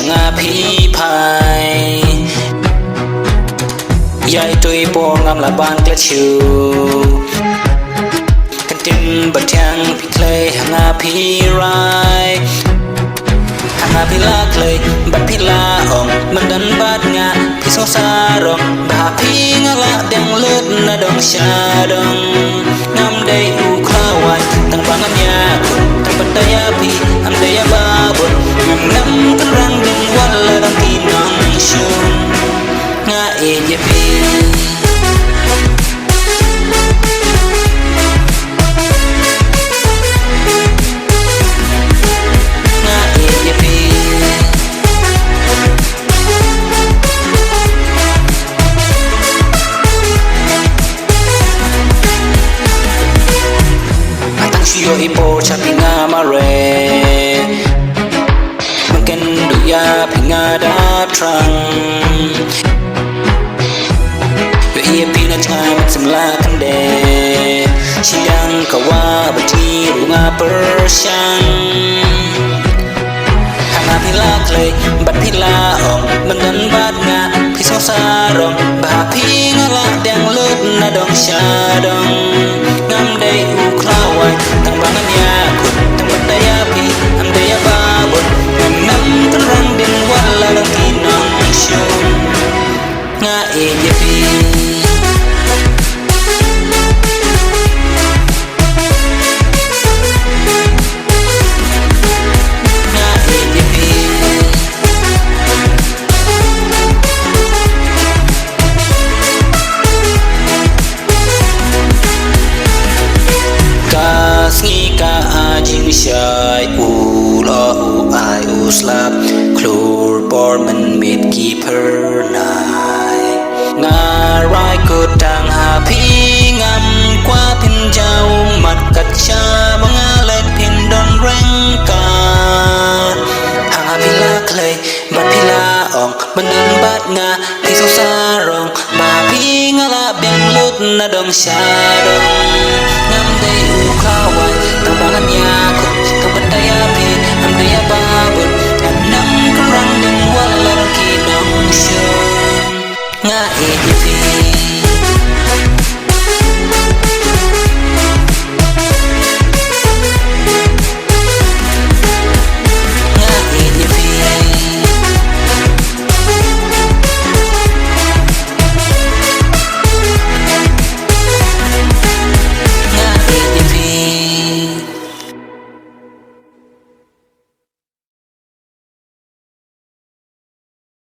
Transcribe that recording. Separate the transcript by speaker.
Speaker 1: hàng a phi phai yai tôi bỏ ngắm là ban kết chiu căn tin bật nhang phi clay hàng a phi rai hàng a phi la clay bật phi la ong mình đánh bát nga phi song sa rong bà phi nga la đang lướt na dong xa dong ngắm đây u khao ai tăng bang ngắm nhà tăng bật tay phi am đây ba bột ngắm ngắm căn răng đừng quan là đăng kỳ nong sương nga e je phi yo ipo chapinga mare mungkin duya pinga da trang yo ia pina time semla kande siang kawa beti bunga persian hanga pila clay bat pila ong mendan bat nga pisau sarong bah pinga la dang lut na dong syadong ngam dei u klawai tang bangannya kut tang badaya pi am daya babon ngam terang din wala lang kinong syun nga e je pi jing shai u lo u ai u slap klur bor man mit keeper nai nga rai ko tang ha phi ngam qua pin jau mat kat cha banga le pin don reng ka hang ha phi la clay bat phi la ong banan bat nga phi so sa rong ba phi nga la ben lut na dong sha dong ngam dei u khawai tang bangan nya